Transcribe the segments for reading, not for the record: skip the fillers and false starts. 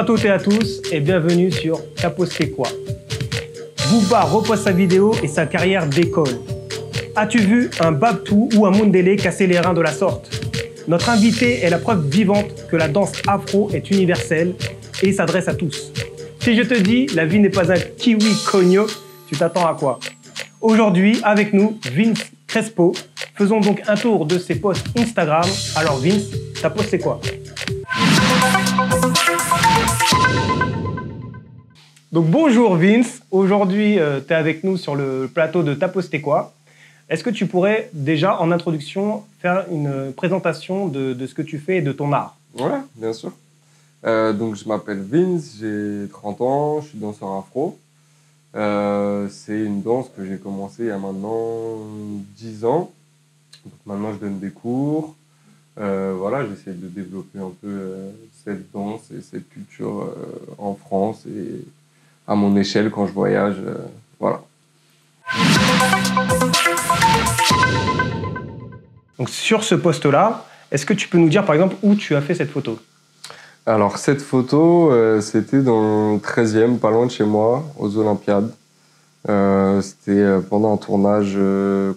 à toutes et à tous et bienvenue sur T'as posté quoi? Booba reposte sa vidéo et sa carrière décolle. As-tu vu un Babtou ou un Mundele casser les reins de la sorte? Notre invité est la preuve vivante que la danse afro est universelle et s'adresse à tous. Si je te dis la vie n'est pas un kiwi cogno, tu t'attends à quoi? Aujourd'hui, avec nous, Vince Crespo. Faisons donc un tour de ses posts Instagram. Alors Vince, t'as posté quoi? Donc bonjour Vince, aujourd'hui tu es avec nous sur le plateau de T'as posté quoi? Est-ce que tu pourrais déjà en introduction faire une présentation de ce que tu fais et de ton art? Ouais, bien sûr. Donc je m'appelle Vince, j'ai 30 ans, je suis danseur afro. C'est une danse que j'ai commencé il y a maintenant 10 ans. Donc maintenant je donne des cours. Voilà, j'essaie de développer un peu cette danse et cette culture en France et à mon échelle quand je voyage. Voilà. Donc sur ce post-là, est-ce que tu peux nous dire par exemple où tu as fait cette photo? Alors cette photo, c'était dans le 13e, pas loin de chez moi, aux Olympiades. C'était pendant un tournage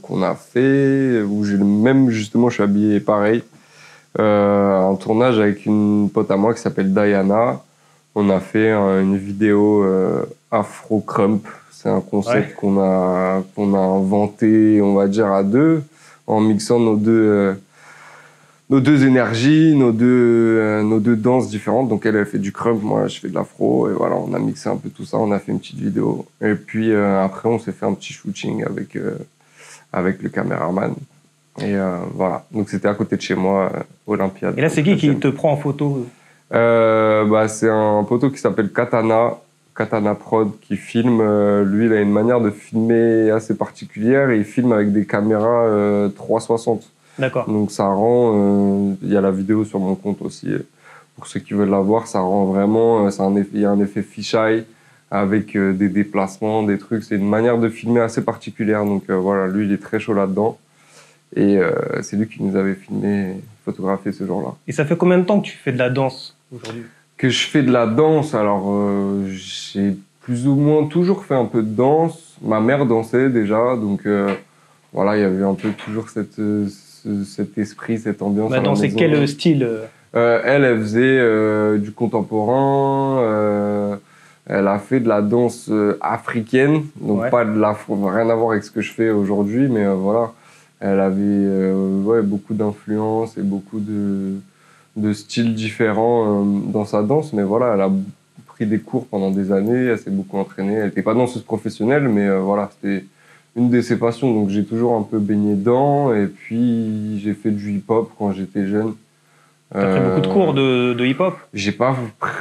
qu'on a fait, où justement je suis habillé pareil. Un tournage avec une pote à moi qui s'appelle Diana. On a fait une vidéo Afro Crump. C'est un concept qu'on a inventé, on va dire, à deux, en mixant nos deux énergies, nos deux danses différentes. Donc elle fait du crump, moi je fais de l'afro. Et voilà, on a mixé un peu tout ça, on a fait une petite vidéo. Et puis après, on s'est fait un petit shooting avec le caméraman. Et voilà, donc c'était à côté de chez moi, Olympiade. Et là, c'est qui te prend en photo? C'est un poteau qui s'appelle Katana Prod, qui filme. Lui, il a une manière de filmer assez particulière et il filme avec des caméras 360. D'accord. Donc ça rend, il y a la vidéo sur mon compte aussi, pour ceux qui veulent la voir, ça rend vraiment, il y a un effet fisheye avec des déplacements, des trucs, c'est une manière de filmer assez particulière, donc voilà, lui il est très chaud là-dedans, et c'est lui qui nous avait filmé, photographié ce jour-là. Et ça fait combien de temps que tu fais de la danse aujourd'hui? Que je fais de la danse, alors j'ai plus ou moins toujours fait un peu de danse, ma mère dansait déjà, donc voilà, il y avait un peu toujours cet esprit, cette ambiance. Bah, dans quel style? Elle faisait du contemporain. Elle a fait de la danse africaine, donc pas de l'afro, rien à voir avec ce que je fais aujourd'hui, mais voilà. Elle avait beaucoup d'influences et beaucoup de styles différents dans sa danse, mais voilà, elle a pris des cours pendant des années, elle s'est beaucoup entraînée. Elle n'était pas danseuse professionnelle, mais voilà, c'était une de ses passions, donc j'ai toujours un peu baigné dedans, et puis j'ai fait du hip-hop quand j'étais jeune. T'as pris beaucoup de cours de hip-hop? J'ai pas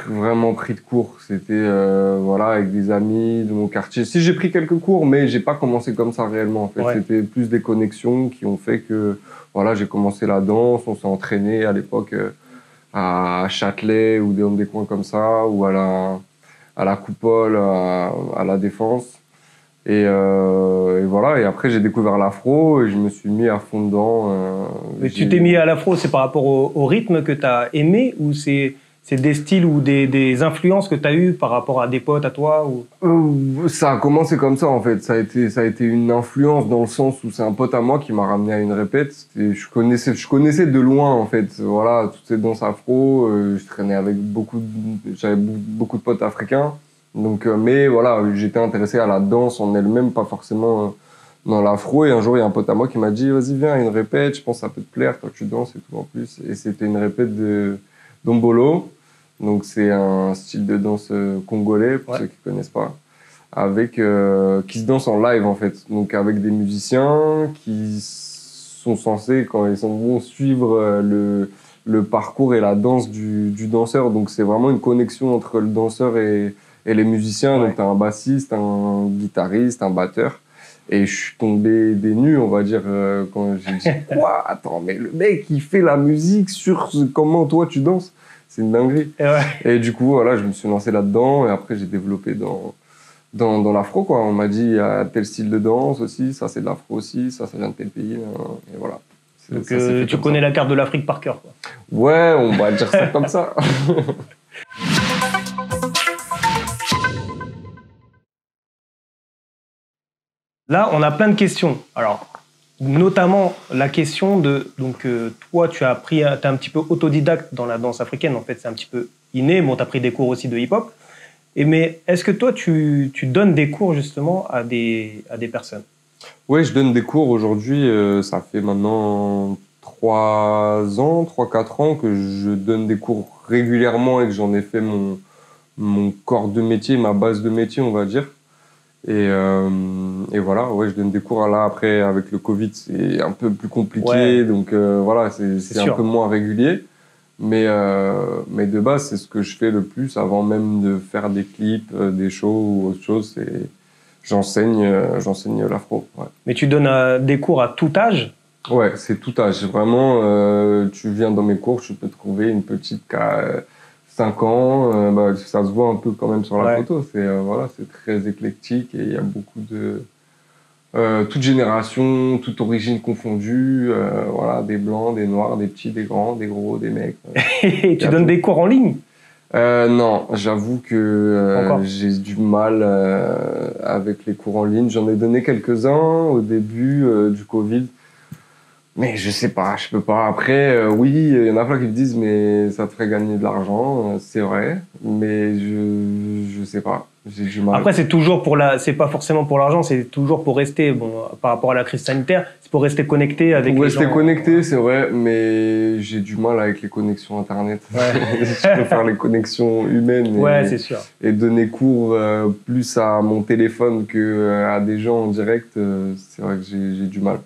vraiment pris de cours, c'était voilà, avec des amis de mon quartier. Si, j'ai pris quelques cours, mais j'ai pas commencé comme ça réellement, en fait. C'était plus des connexions qui ont fait que voilà, j'ai commencé la danse, on s'est entraîné à l'époque à Châtelet ou dans des coins comme ça, ou à la Coupole, à la Défense. Et voilà, et après j'ai découvert l'afro et je me suis mis à fond dedans. Mais tu t'es mis à l'afro, c'est par rapport au rythme que tu as aimé, ou c'est des styles ou des influences que tu as eues par rapport à des potes à toi ou... Ça a commencé comme ça en fait, ça a été une influence dans le sens où c'est un pote à moi qui m'a ramené à une répète. Je connaissais de loin en fait, voilà, toutes ces danses afro, je traînais avec j'avais beaucoup de potes africains. Donc, mais voilà, j'étais intéressé à la danse en elle-même, pas forcément dans l'afro. Et un jour, il y a un pote à moi qui m'a dit « Vas-y, viens à une répète, je pense que ça peut te plaire, toi tu danses et tout en plus. » Et c'était une répète de Dombolo. Donc, c'est un style de danse congolais, pour ceux qui ne connaissent pas, qui se danse en live en fait. Donc, avec des musiciens qui sont censés, quand ils vont suivre le parcours et la danse du danseur. Donc, c'est vraiment une connexion entre le danseur et les musiciens. Donc, tu as un bassiste, un guitariste, un batteur. Et je suis tombé des nues, on va dire, quand j'ai dit « Quoi? Attends, mais le mec, il fait la musique sur comment toi tu danses ?» C'est une dinguerie. Et du coup, voilà, je me suis lancé là-dedans. Et après, j'ai développé dans l'afro, quoi. On m'a dit « Il y a tel style de danse aussi, ça c'est de l'afro aussi, ça vient de tel pays. » Et voilà. Donc, tu connais la carte de l'Afrique par cœur, quoi. Ouais, on va dire ça comme ça. Là, on a plein de questions. Alors, notamment la question de... Donc, toi, tu es un petit peu autodidacte dans la danse africaine. En fait, c'est un petit peu inné. Bon, tu as pris des cours aussi de hip-hop. Mais est-ce que toi, tu donnes des cours justement à des personnes? Oui, je donne des cours aujourd'hui. Ça fait maintenant 3 ans, 4 ans que je donne des cours régulièrement et que j'en ai fait mon corps de métier, ma base de métier, on va dire. Et voilà, ouais, je donne des cours là. Après, avec le Covid, c'est un peu plus compliqué. Ouais. Donc voilà, c'est un peu moins régulier. Mais de base, c'est ce que je fais le plus avant même de faire des clips, des shows ou autre chose. J'enseigne l'afro. Ouais. Mais tu donnes des cours à tout âge? Ouais, c'est tout âge. Vraiment, tu viens dans mes cours, tu peux trouver une petite qui a 5 ans. Bah, ça se voit un peu quand même sur la photo. Voilà, c'est très éclectique et il y a beaucoup de... toute génération, toute origine confondue. Voilà, des blancs, des noirs, des petits, des grands, des gros, des mecs. Et tu donnes des cours en ligne? Non, j'avoue que j'ai du mal avec les cours en ligne. J'en ai donné quelques-uns au début du Covid. Mais je sais pas, je peux pas. Après, oui, il y en a plein qui me disent, mais ça te ferait gagner de l'argent. C'est vrai, mais je sais pas. J'ai du mal. Après, c'est pas forcément pour l'argent, c'est toujours pour rester, bon, par rapport à la crise sanitaire, c'est pour rester connecté avec les gens. Pour rester connecté, c'est vrai, mais j'ai du mal avec les connexions Internet. Ouais. Je préfère les connexions humaines. C'est sûr. Et donner cours plus à mon téléphone qu'à des gens en direct, c'est vrai que j'ai du mal.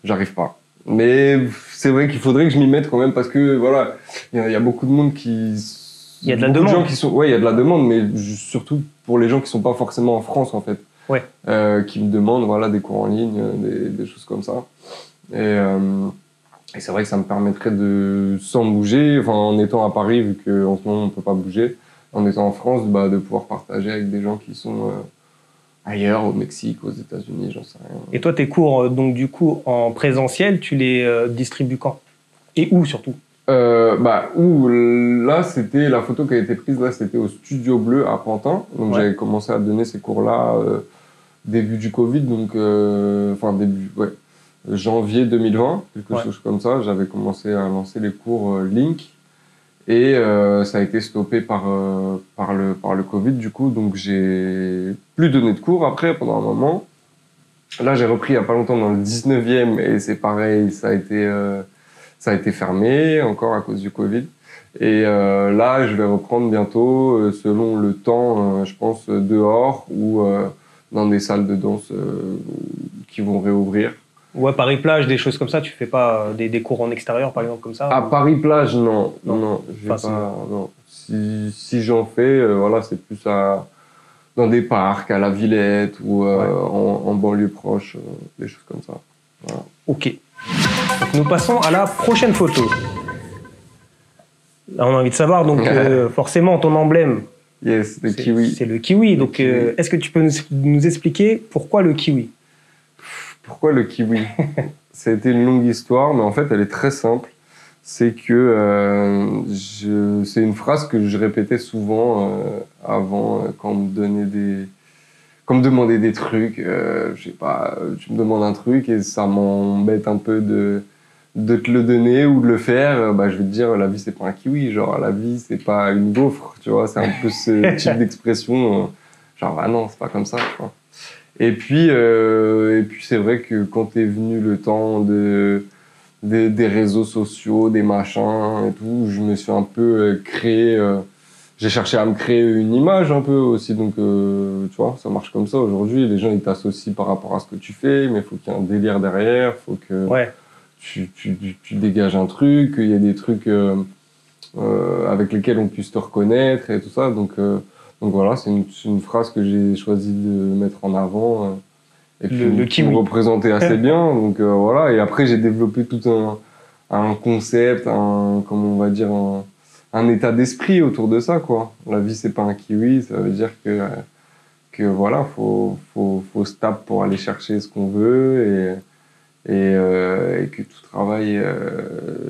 J'arrive pas. Mais c'est vrai qu'il faudrait que je m'y mette quand même parce que voilà, il y a beaucoup de monde qui... Il y a de la demande. Ouais, il y a de la demande, mais surtout pour les gens qui sont pas forcément en France en fait. Ouais. Qui me demandent voilà, des cours en ligne, des choses comme ça. Et c'est vrai que ça me permettrait de, sans bouger, enfin en étant à Paris, vu qu'en ce moment on peut pas bouger, en étant en France, bah, de pouvoir partager avec des gens qui sont... ailleurs, au Mexique, aux États-Unis, j'en sais rien. Et toi, tes cours, donc du coup, en présentiel, tu les distribues quand? Et où surtout? Là, c'était la photo qui a été prise, là, c'était au Studio Bleu à Pantin. Donc j'avais commencé à donner ces cours-là début du Covid, donc janvier 2020, quelque chose comme ça. J'avais commencé à lancer les cours Link. Et ça a été stoppé par le Covid, du coup, donc j'ai plus donné de cours après pendant un moment. Là, j'ai repris il n'y a pas longtemps dans le 19e et c'est pareil, ça a été fermé encore à cause du Covid. Et là, je vais reprendre bientôt, selon le temps, je pense, dehors ou dans des salles de danse qui vont réouvrir. Ouais, Paris-Plage, des choses comme ça, tu fais pas des cours en extérieur, par exemple, comme ça? À Paris-Plage, non. Si j'en fais, voilà, c'est plus dans des parcs, à la Villette ou en banlieue proche, des choses comme ça. Voilà. Ok. Donc, nous passons à la prochaine photo. Là, on a envie de savoir, donc forcément, ton emblème. Yes, le kiwi. C'est le kiwi. Donc, est-ce que tu peux nous expliquer pourquoi le kiwi? Pourquoi le kiwi? Ça a été une longue histoire, mais en fait, elle est très simple. C'est que c'est une phrase que je répétais souvent avant quand on me demandait des trucs. Je sais pas, tu me demandes un truc et ça m'embête un peu de te le donner ou de le faire. Je vais te dire, la vie, c'est pas un kiwi. Genre, la vie, c'est pas une gaufre, tu vois. C'est un peu ce type d'expression. Genre, ah non, c'est pas comme ça, tu vois. Et puis c'est vrai que quand est venu le temps des réseaux sociaux, des machins et tout, je me suis un peu créé... j'ai cherché à me créer une image un peu aussi, donc tu vois, ça marche comme ça aujourd'hui. Les gens, ils t'associent par rapport à ce que tu fais, mais il faut qu'il y ait un délire derrière, il faut que tu dégages un truc, qu'il y ait des trucs avec lesquels on puisse te reconnaître et tout ça. Donc voilà, c'est une phrase que j'ai choisi de mettre en avant et puis qui me représentait assez bien. Donc voilà, et après j'ai développé tout un concept, comment on va dire, un état d'esprit autour de ça, quoi. La vie, c'est pas un kiwi, ça veut dire que voilà, faut se taper pour aller chercher ce qu'on veut et que tout travail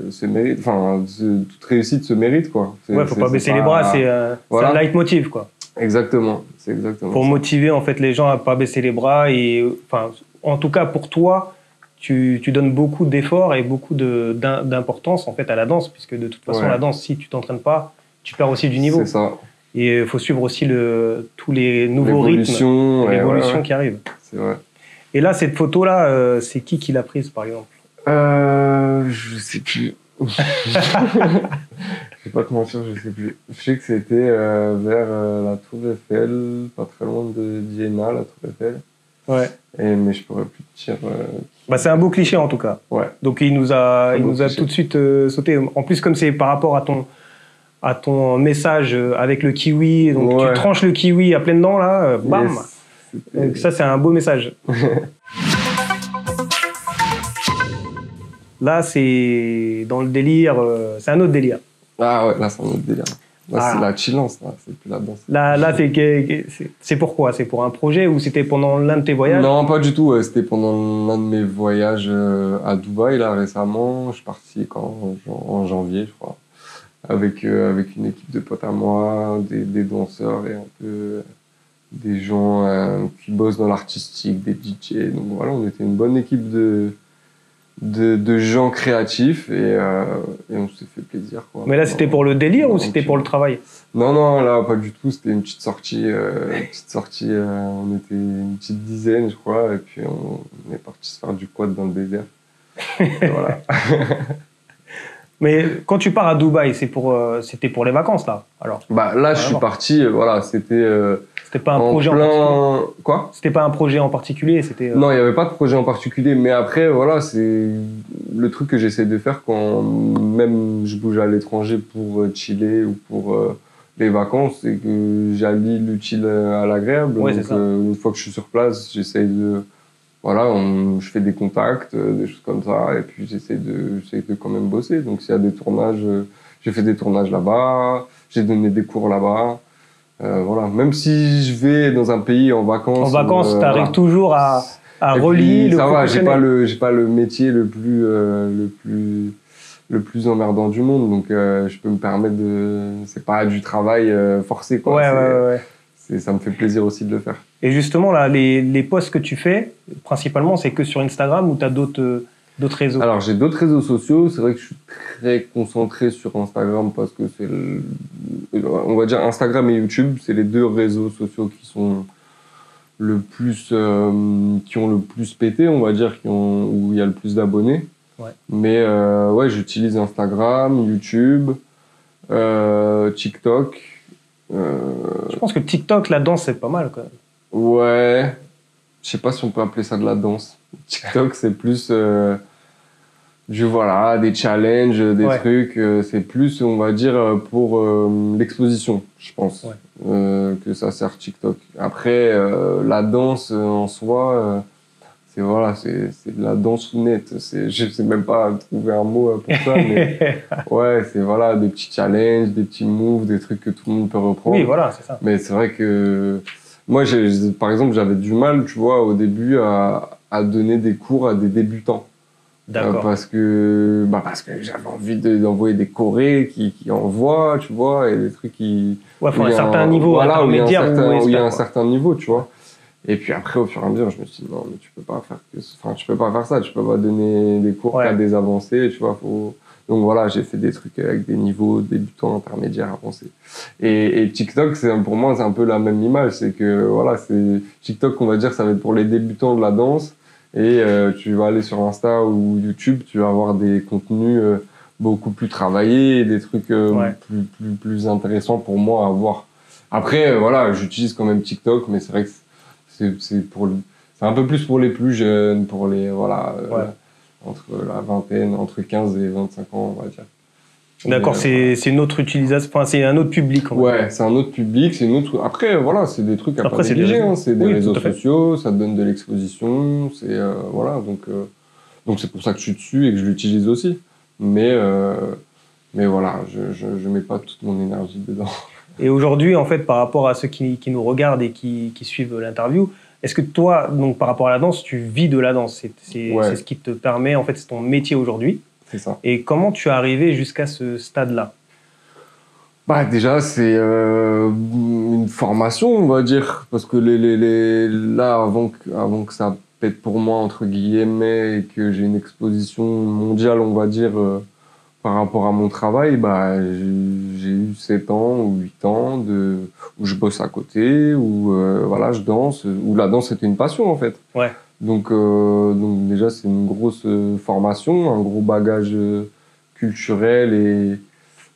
se mérite, enfin, toute réussite se mérite, quoi. Ouais, faut pas baisser les bras, c'est un leitmotiv, quoi. Exactement, c'est exactement pour ça. Motiver en fait les gens à pas baisser les bras et enfin en tout cas pour toi, tu donnes beaucoup d'efforts et beaucoup d'importance en fait à la danse, puisque de toute façon, la danse, si tu t'entraînes pas, tu perds aussi du niveau. C'est ça. Et il faut suivre aussi tous les nouveaux rythmes, l'évolution qui arrive. C'est vrai. Et là, cette photo-là, c'est qui l'a prise, par exemple? Je sais plus. Je vais pas te mentir, je sais plus. Je sais que c'était vers la Tour Eiffel, pas très loin de d'Iéna, la Tour Eiffel. Ouais. Mais je pourrais plus te dire. C'est un beau cliché en tout cas. Ouais. Donc il nous a tout de suite sauté. En plus, comme c'est par rapport à ton message avec le kiwi, donc tu tranches le kiwi à pleines dents là, bam. Donc ça c'est un beau message. Là c'est dans le délire, c'est un autre délire. Ah ouais, là c'est un autre délire. Là, c'est la chillance, là, c'est plus la danse. Là c'est pourquoi? C'est pour un projet ou c'était pendant l'un de tes voyages? Non, pas du tout. C'était pendant l'un de mes voyages à Dubaï, là, récemment. Je suis parti en janvier, je crois, avec une équipe de potes à moi, des danseurs et un peu des gens qui bossent dans l'artistique, des DJ. Donc voilà, on était une bonne équipe de gens créatifs et on s'est fait plaisir, quoi. Mais là, c'était pour le délire ou c'était pour le travail? Non, là, pas du tout. C'était une petite sortie. On était une petite dizaine, je crois, et puis on est parti se faire du quad dans le désert. Voilà. Mais quand tu pars à Dubaï, c'était pour les vacances, là, alors? Là, je suis parti, voilà, c'était pas un projet en particulier. Quoi? C'était pas un projet en particulier, c'était... Non, il n'y avait pas de projet en particulier, mais après, voilà, c'est le truc que j'essaie de faire quand même je bouge à l'étranger pour chiller ou pour les vacances, c'est que j'allie l'utile à l'agréable. Ouais, donc, une fois que je suis sur place, j'essaie de... Voilà, je fais des contacts, des choses comme ça, et puis j'essaie de quand même bosser. Donc s'il y a des tournages, j'ai fait des tournages là-bas, j'ai donné des cours là-bas. Voilà, même si je vais dans un pays en vacances. En vacances, tu arrives toujours à relier le professionnel. Ça va, j'ai pas le métier le plus emmerdant du monde, donc je peux me permettre c'est pas du travail forcé, quoi. Ouais. Ça me fait plaisir aussi de le faire. Et justement, là, les posts que tu fais, principalement, c'est que sur Instagram ou tu as d'autres réseaux? Alors, j'ai d'autres réseaux sociaux. C'est vrai que je suis très concentré sur Instagram parce que c'est, on va dire, Instagram et YouTube, c'est les deux réseaux sociaux qui sont le plus, qui ont le plus pété, on va dire, où il y a le plus d'abonnés. Ouais. Mais j'utilise Instagram, YouTube, TikTok. Je pense que TikTok, la danse, c'est pas mal, quand même. Ouais, je sais pas si on peut appeler ça de la danse. TikTok, c'est plus des challenges, des trucs. C'est plus, on va dire, pour l'exposition, je pense, que ça sert TikTok. Après, la danse en soi, c'est de la danse nette. Je sais même pas trouver un mot pour ça, mais ouais, c'est des petits challenges, des petits moves, des trucs que tout le monde peut reprendre. Oui, voilà, c'est ça. Mais c'est vrai que moi, par exemple, j'avais du mal, tu vois, au début, à donner des cours à des débutants. D'accord. Parce que j'avais envie d'envoyer des chorés qui envoient, tu vois, et des trucs qui... Ouais, faut un certain niveau intermédiaire où il y a un certain niveau, tu vois. Et puis après, au fur et à mesure, je me suis dit, non, mais tu peux pas faire ça, tu peux pas donner des cours qu'à des avancés, tu vois, Donc voilà, j'ai fait des trucs avec des niveaux débutants, intermédiaires, avancés. Et TikTok, pour moi, c'est un peu la même image. C'est que, voilà, TikTok, on va dire, ça va être pour les débutants de la danse. Et tu vas aller sur Insta ou YouTube, tu vas avoir des contenus beaucoup plus travaillés, des trucs plus intéressants pour moi à voir. Après, j'utilise quand même TikTok, mais c'est vrai que c'est un peu plus pour les plus jeunes, pour les, entre la vingtaine, entre 15 et 25 ans, on va dire. D'accord, c'est une autre utilisation, c'est un autre public. C'est un autre public, Après, c'est des trucs à pas négliger, c'est des réseaux sociaux, ça te donne de l'exposition, donc c'est pour ça que je suis dessus et que je l'utilise aussi. Mais voilà, je mets pas toute mon énergie dedans. Et aujourd'hui, en fait, par rapport à ceux qui nous regardent et qui suivent l'interview, est-ce que toi, donc par rapport à la danse, tu vis de la danse? C'est ce qui te permet, en fait, c'est ton métier aujourd'hui. C'est ça. Et comment tu es arrivé jusqu'à ce stade-là? Déjà, c'est une formation, on va dire, parce que là, avant que ça peut-être pour moi, entre guillemets, et que j'ai une exposition mondiale, on va dire, par rapport à mon travail, bah, j'ai eu 7 ans ou 8 ans où je bosse à côté, où voilà, je danse, où la danse était une passion en fait. Ouais. Donc déjà, c'est une grosse formation, un gros bagage culturel et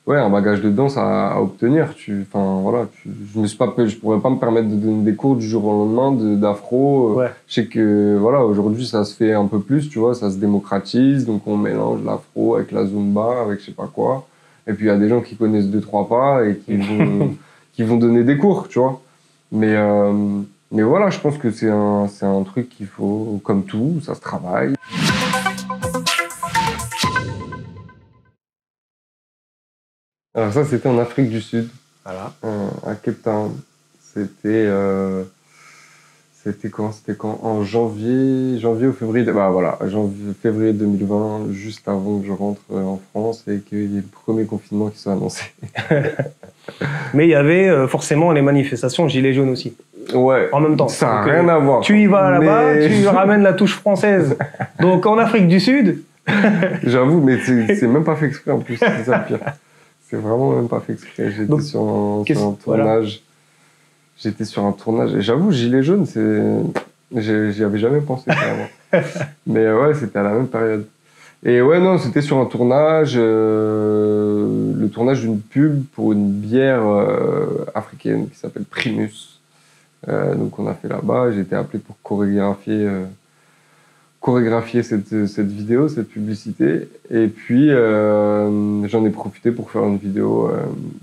ouais, un bagage de danse à obtenir. Enfin voilà, je pourrais pas me permettre de donner des cours du jour au lendemain d'afro. Ouais. Je sais que voilà, aujourd'hui ça se fait un peu plus, tu vois, ça se démocratise, donc on mélange l'afro avec la zumba, avec je sais pas quoi. Et puis il y a des gens qui connaissent 2-3 pas et qui vont donner des cours, tu vois. Mais voilà, je pense que c'est un truc qu'il faut, comme tout, ça se travaille. Alors ça, c'était en Afrique du Sud. Voilà. À Cape Town. C'était quand? En janvier ou février. Bah voilà, février 2020, juste avant que je rentre en France et qu'il y ait le premier confinement qui soit annoncé. Mais il y avait forcément les manifestations Gilets jaunes aussi. Ouais. En même temps. Ça n'a rien à voir. Tu y vas là-bas, tu ramènes la touche française. Donc en Afrique du Sud. J'avoue, mais c'est même pas fait exprès en plus, c'est ça le pire. C'est vraiment même pas fait exprès. J'étais sur un tournage. Voilà. J'étais sur un tournage. Et j'avoue, Gilets jaunes, j'y avais jamais pensé carrément. Mais ouais, c'était à la même période. Et ouais, non, c'était sur un tournage, le tournage d'une pub pour une bière africaine qui s'appelle Primus. Donc on a fait là-bas. J'ai été appelé pour chorégraphier cette vidéo, cette publicité. Et puis, j'en ai profité pour faire une vidéo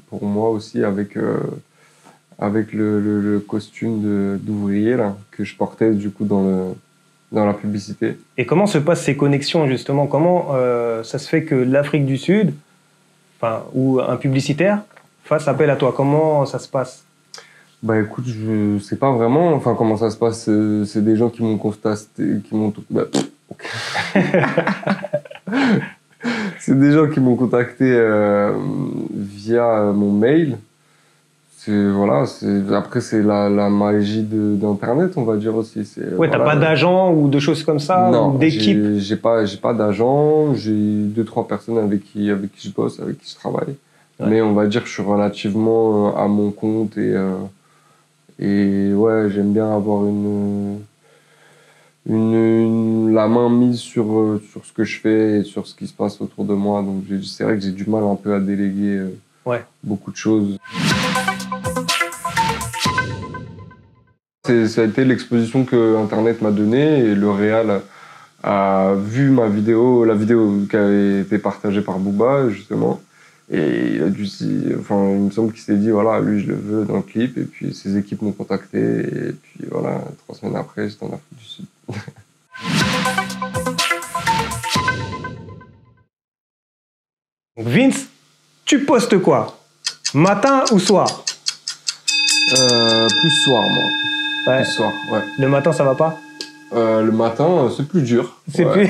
pour moi aussi avec le costume d'ouvrier là, que je portais du coup dans la publicité. Et comment se passent ces connexions justement? Comment ça se fait que l'Afrique du Sud, ou un publicitaire, fasse appel à toi? Comment ça se passe? Bah écoute, je sais pas vraiment comment ça se passe. C'est des gens qui m'ont contacté, c'est des gens qui m'ont contacté via mon mail. Après c'est la magie d'internet, on va dire aussi. Ouais, t'as pas d'agent ou de choses comme ça? Non, ou d'équipe? j'ai pas d'agent. J'ai 2-3 personnes avec qui je bosse, avec qui je travaille. Ouais. Mais on va dire que je suis relativement à mon compte et ouais, j'aime bien avoir la main mise sur ce que je fais et sur ce qui se passe autour de moi. Donc c'est vrai que j'ai du mal un peu à déléguer beaucoup de choses. Ça a été l'exposition que Internet m'a donnée et le réal a vu la vidéo qui avait été partagée par Booba, justement. Et il me semble qu'il s'est dit, voilà, lui, je le veux dans le clip. Et puis, ses équipes m'ont contacté. Et puis, voilà, 3 semaines après, j'étais en Afrique du Sud. Vince, tu postes quoi? Matin ou soir? Plus soir, moi. Ouais. Plus soir, ouais. Le matin, ça va pas? Le matin, c'est plus dur. C'est plus...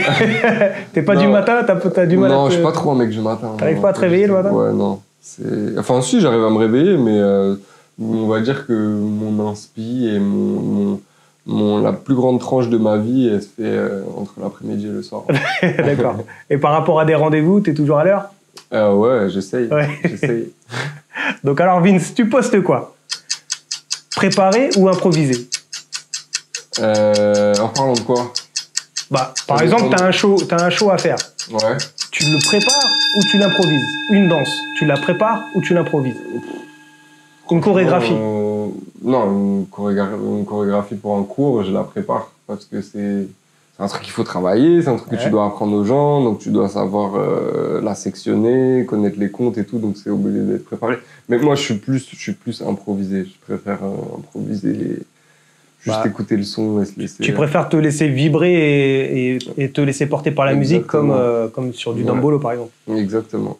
T'es pas du matin? T'as du mal Non, je suis pas trop un mec du matin. T'arrives pas à te réveiller le matin? Ouais, non. Enfin, si, j'arrive à me réveiller, mais on va dire que mon inspi et la plus grande tranche de ma vie, elle se fait entre l'après-midi et le soir. D'accord. Et par rapport à des rendez-vous, t'es toujours à l'heure? Ouais, j'essaye. Ouais. J'essaye. Donc alors, Vince, tu postes quoi? Préparé ou improvisé? En parlant de quoi? Par exemple, t'as un show à faire. Ouais. Tu le prépares ou tu l'improvises? Une danse, tu la prépares ou tu l'improvises? Une chorégraphie? Non, une chorégraphie pour un cours, je la prépare. Parce que c'est un truc qu'il faut travailler, c'est un truc que tu dois apprendre aux gens, donc tu dois savoir la sectionner, connaître les comptes et tout, donc c'est obligé d'être préparé. Mais moi, je suis plus improvisé. Je préfère improviser, juste écouter le son et se laisser... Tu préfères te laisser vibrer et te laisser porter par la musique comme sur du Dombolo, par exemple. Exactement.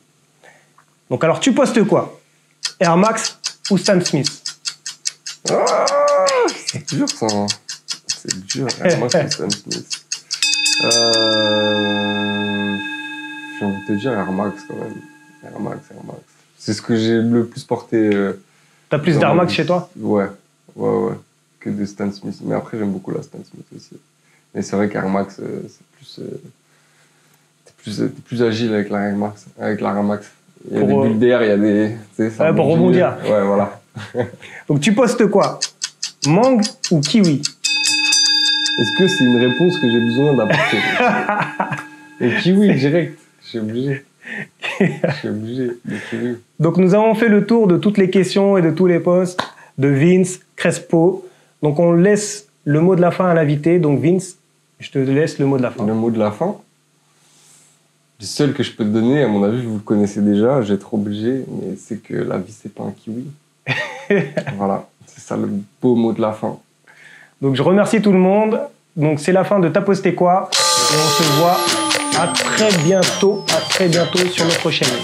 Donc alors, tu postes quoi? Air Max ou Stan Smith? C'est dur, ça. Hein. C'est dur, Air Max ou Stan Smith. J'ai envie de te dire Air Max, quand même. Air Max. C'est ce que j'ai le plus porté. T'as plus d'Air Max chez toi? Ouais. Que des Stan Smith. Mais après, j'aime beaucoup la Stan Smith aussi. Et c'est vrai qu'Air Max, t'es plus agile avec la Air Max. Il y a des bulles d'air, il y a des... Ouais, pour rebondir. Ouais, voilà. Donc tu postes quoi? Mangue ou kiwi? Est-ce que c'est une réponse que j'ai besoin d'apporter? Le kiwi, direct. Je suis obligé. Le kiwi. Donc nous avons fait le tour de toutes les questions et de tous les posts de Vince Crespo. Donc on laisse le mot de la fin à l'invité. Donc Vince, je te laisse le mot de la fin. Le mot de la fin? Le seul que je peux te donner, à mon avis, vous le connaissez déjà, je vais être obligé, mais c'est que la vie, c'est pas un kiwi. Voilà, c'est ça le beau mot de la fin. Donc je remercie tout le monde. Donc c'est la fin de T'as posté quoi? Et on se voit à très bientôt sur notre chaîne.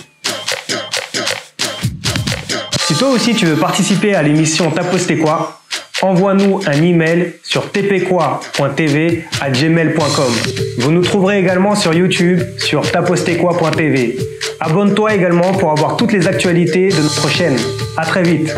Si toi aussi tu veux participer à l'émission T'as posté quoi? Envoie-nous un email sur tpquoi.tv@gmail.com. Vous nous trouverez également sur YouTube sur tapostequoi.tv. Abonne-toi également pour avoir toutes les actualités de notre chaîne. À très vite.